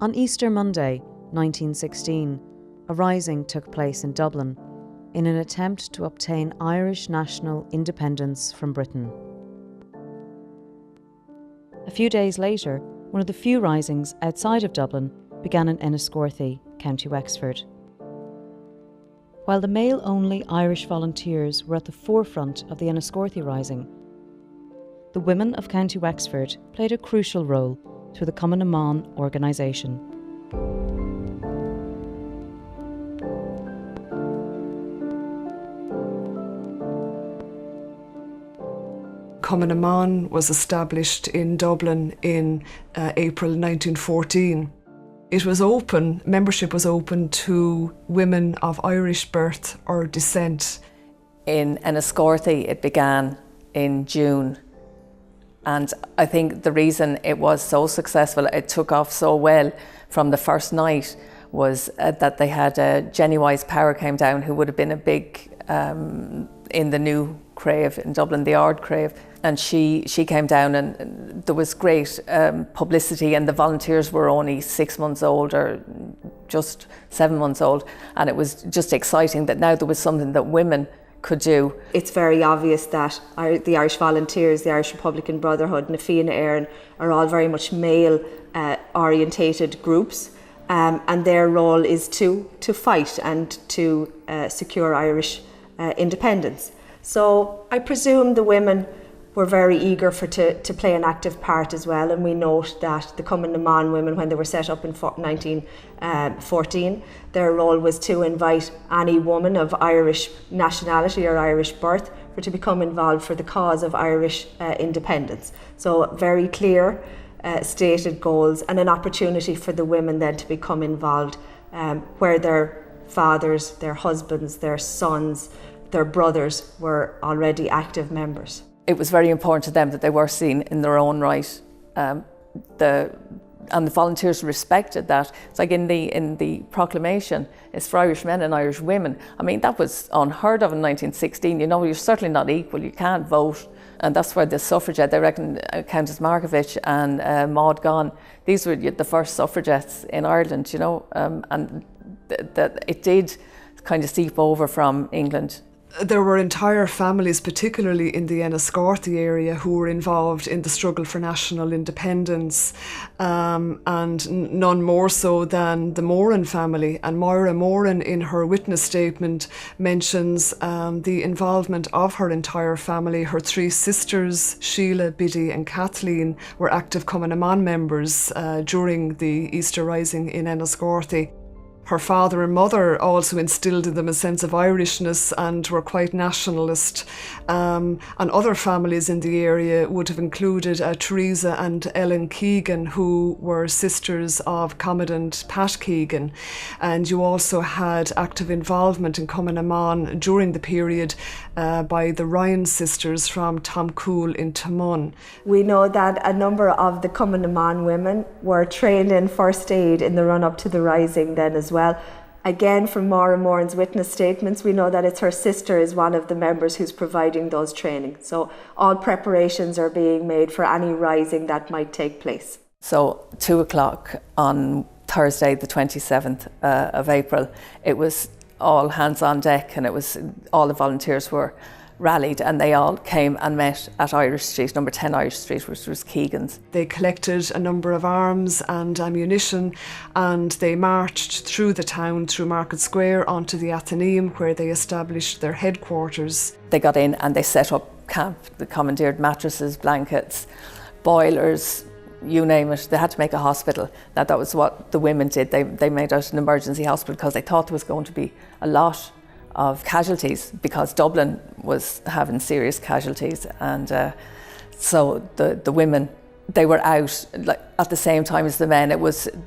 On Easter Monday, 1916, a rising took place in Dublin in an attempt to obtain Irish national independence from Britain. A few days later, one of the few risings outside of Dublin began in Enniscorthy, County Wexford. While the male-only Irish volunteers were at the forefront of the Enniscorthy rising, the women of County Wexford played a crucial role through the Cumann organisation. Cumann was established in Dublin in April 1914. It was open, membership was open to women of Irish birth or descent. In Enniscorthy it began in June, and I think the reason it was so successful, it took off so well from the first night, was that they had Jenny Wise Power came down, who would have been a big in the new crave in Dublin, the Ard crave, and she came down, and there was great publicity, and the volunteers were only 6 months old or just 7 months old, and it was just exciting that now there was something that women could do. It's very obvious that the Irish Volunteers, the Irish Republican Brotherhood, Na Fianna Éireann are all very much male orientated groups, and their role is to fight and to secure Irish independence. So I presume the women were very eager to play an active part as well, and we note that the Cumann women, when they were set up in 1914, their role was to invite any woman of Irish nationality or Irish birth to become involved for the cause of Irish independence. So very clear stated goals, and an opportunity for the women then to become involved where their fathers, their husbands, their sons, their brothers were already active members. It was very important to them that they were seen in their own right. And the volunteers respected that. It's like in the proclamation, it's for Irish men and Irish women. I mean, that was unheard of in 1916. You know, you're certainly not equal, you can't vote. And that's where the suffragette, they reckon Countess Markievicz and Maud Gonne, these were the first suffragettes in Ireland, you know, and that it did kind of seep over from England. There were entire families, particularly in the Enniscorthy area, who were involved in the struggle for national independence, and none more so than the Moran family. And Moira Moran, in her witness statement, mentions the involvement of her entire family. Her three sisters, Sheila, Biddy and Kathleen, were active Cumann members during the Easter Rising in Enniscorthy. Her father and mother also instilled in them a sense of Irishness and were quite nationalist. And other families in the area would have included Teresa and Ellen Keegan, who were sisters of Commandant Pat Keegan. And you also had active involvement in Cumann during the period by the Ryan sisters from Tomcool in Cumann. We know that a number of the Cumann women were trained in first aid in the run-up to the Rising then as well. Again, from Maura Moran's witness statements, we know that it's her sister is one of the members who's providing those training. So all preparations are being made for any rising that might take place. So 2 o'clock on Thursday, the 27th of April, it was all hands on deck, and it was all the volunteers were rallied, and they all came and met at Irish Street, number 10 Irish Street, which was Keegan's. They collected a number of arms and ammunition, and they marched through the town, through Market Square, onto the Athenaeum, where they established their headquarters. They got in and they set up camp. They commandeered mattresses, blankets, boilers, you name it. They had to make a hospital. That was what the women did. They made out an emergency hospital because they thought there was going to be a lot of casualties, because Dublin was having serious casualties, and so the women, they were out like at the same time as the men.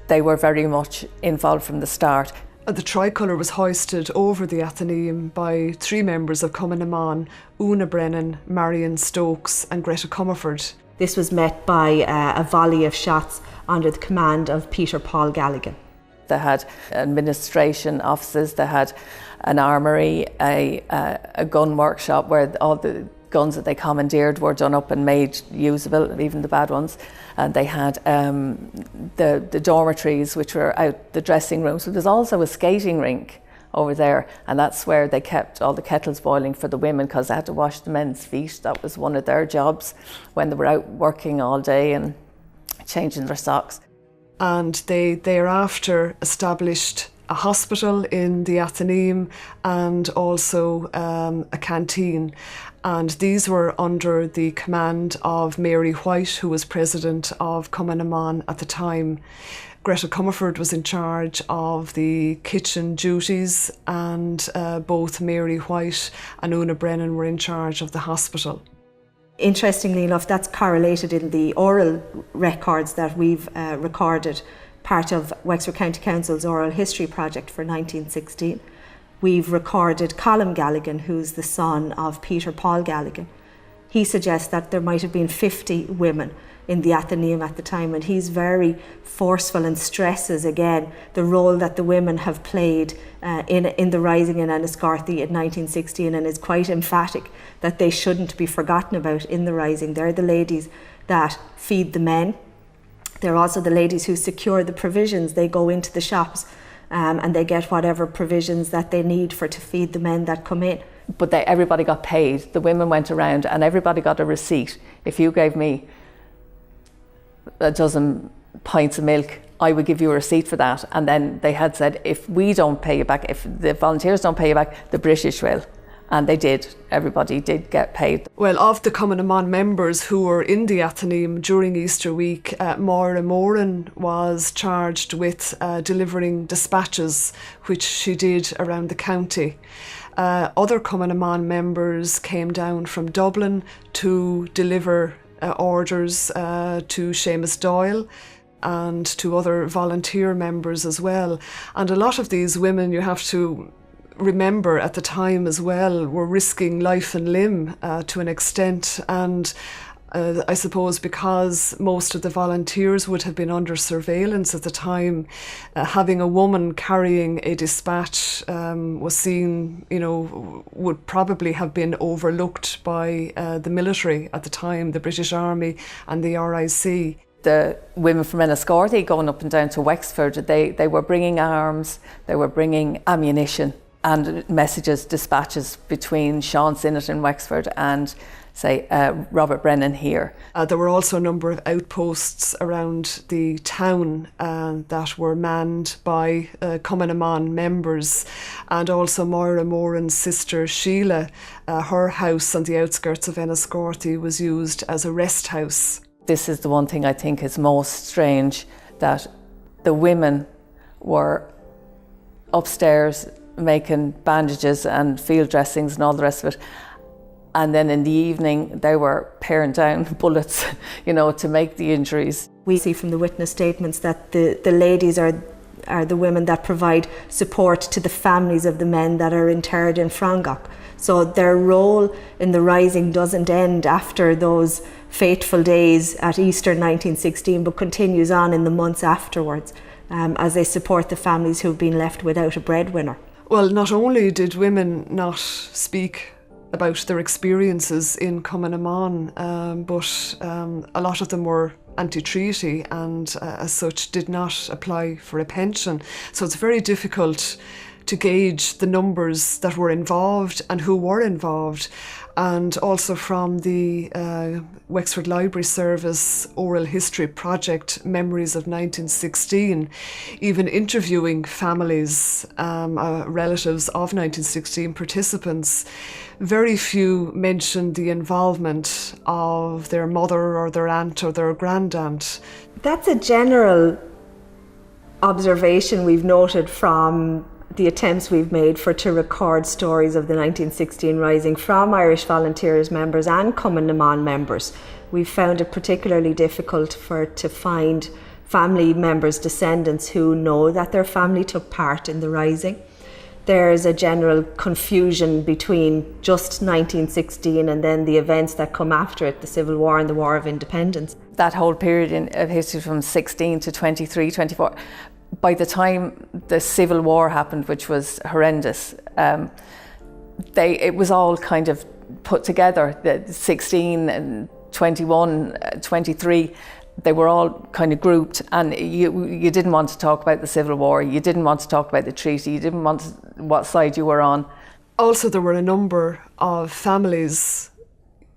They were very much involved from the start. The tricolour was hoisted over the Athenaeum by three members of Cumann: Una Brennan, Marion Stokes and Greta Comerford. This was met by a volley of shots under the command of Peter Paul Galligan. They had administration offices, they had an armoury, a gun workshop where all the guns that they commandeered were done up and made usable, even the bad ones. And they had the dormitories, which were out the dressing rooms. So there's also a skating rink over there, and that's where they kept all the kettles boiling for the women, because they had to wash the men's feet. That was one of their jobs when they were out working all day and changing their socks. And they thereafter established a hospital in the Athenaeum and also a canteen. And these were under the command of Mary White, who was president of Cumann at the time. Greta Comerford was in charge of the kitchen duties, and both Mary White and Una Brennan were in charge of the hospital. Interestingly enough, that's correlated in the oral records that we've recorded, part of Wexford County Council's oral history project for 1916. We've recorded Colm Galligan, who's the son of Peter Paul Galligan. He suggests that there might have been 50 women in the Athenaeum at the time, and he's very forceful and stresses again the role that the women have played in the rising in Enniscorthy in 1916, and is quite emphatic that they shouldn't be forgotten about in the rising. They're the ladies that feed the men. They're also the ladies who secure the provisions. They go into the shops and they get whatever provisions that they need to feed the men that come in. But everybody got paid. The women went around and everybody got a receipt. If you gave me a dozen pints of milk, I would give you a receipt for that. And then they had said, if we don't pay you back, if the volunteers don't pay you back, the British will. And they did. Everybody did get paid. Well, of the Cumann members who were in the Athenaeum during Easter week, Maura Moran was charged with delivering dispatches, which she did around the county. Other Cumann members came down from Dublin to deliver orders to Seamus Doyle and to other volunteer members as well. And a lot of these women, you have to remember at the time as well, were risking life and limb to an extent. And I suppose because most of the volunteers would have been under surveillance at the time, having a woman carrying a dispatch was seen, would probably have been overlooked by the military at the time, the British Army and the RIC. The women from Enniscorthy going up and down to Wexford, they were bringing arms, they were bringing ammunition and messages, dispatches between Sean Sinnott in Wexford and, say, Robert Brennan here. There were also a number of outposts around the town that were manned by Cumann members, and also Maura Moran's sister Sheila, her house on the outskirts of Enniscorthy was used as a rest house. This is the one thing I think is most strange, that the women were upstairs making bandages and field dressings and all the rest of it. And then in the evening, they were paring down bullets, to make the injuries. We see from the witness statements that the ladies are the women that provide support to the families of the men that are interred in Frangach. So their role in the rising doesn't end after those fateful days at Easter 1916, but continues on in the months afterwards as they support the families who've been left without a breadwinner. Well, not only did women not speak about their experiences in Cumann, but a lot of them were anti-treaty and as such did not apply for a pension. So it's very difficult to gauge the numbers that were involved and who were involved. And also from the Wexford Library Service Oral History Project Memories of 1916, even interviewing families, relatives of 1916 participants, very few mentioned the involvement of their mother or their aunt or their grandaunt. That's a general observation we've noted from the attempts we've made to record stories of the 1916 rising from Irish Volunteers members and Cumann members. We've found it particularly difficult to find family members, descendants who know that their family took part in the rising. There's a general confusion between just 1916 and then the events that come after it, the Civil War and the War of Independence. That whole period of history from 16 to 23, 24, by the time the Civil War happened, which was horrendous, it was all kind of put together, the 16 and 21, 23, they were all kind of grouped, and you didn't want to talk about the Civil War, you didn't want to talk about the treaty, you didn't want what side you were on. Also, there were a number of families,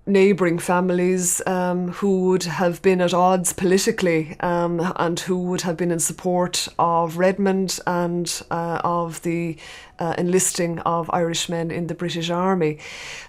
neighbouring families, who would have been at odds politically, and who would have been in support of Redmond and of the enlisting of Irish men in the British Army.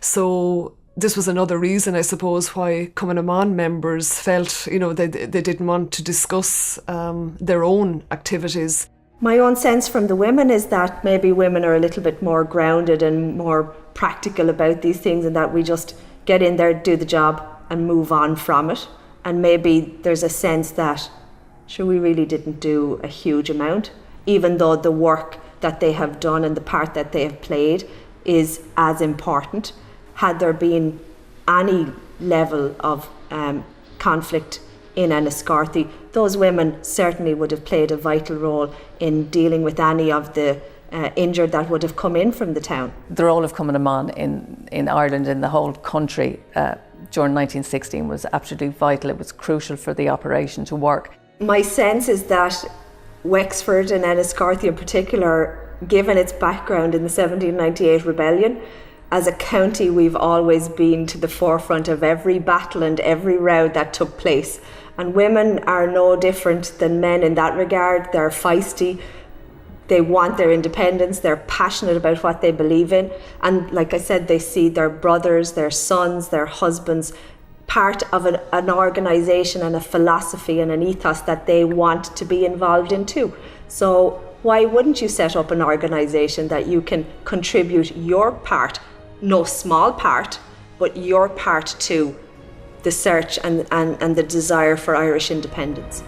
So this was another reason, I suppose, why Cumann members felt, they didn't want to discuss their own activities. My own sense from the women is that maybe women are a little bit more grounded and more practical about these things, and that we just get in there, do the job and move on from it. And maybe there's a sense that, sure, we really didn't do a huge amount, even though the work that they have done and the part that they have played is as important. Had there been any level of conflict in Enniscorthy, those women certainly would have played a vital role in dealing with any of the injured that would have come in from the town. The role of Cumann in Ireland, in the whole country, during 1916 was absolutely vital. It was crucial for the operation to work. My sense is that Wexford and Enniscorthy in particular, given its background in the 1798 rebellion, as a county we've always been to the forefront of every battle and every row that took place. And women are no different than men in that regard. They're feisty, they want their independence, they're passionate about what they believe in. And like I said, they see their brothers, their sons, their husbands part of an organisation and a philosophy and an ethos that they want to be involved in too. So why wouldn't you set up an organisation that you can contribute your part, no small part, but your part to the search and the desire for Irish independence?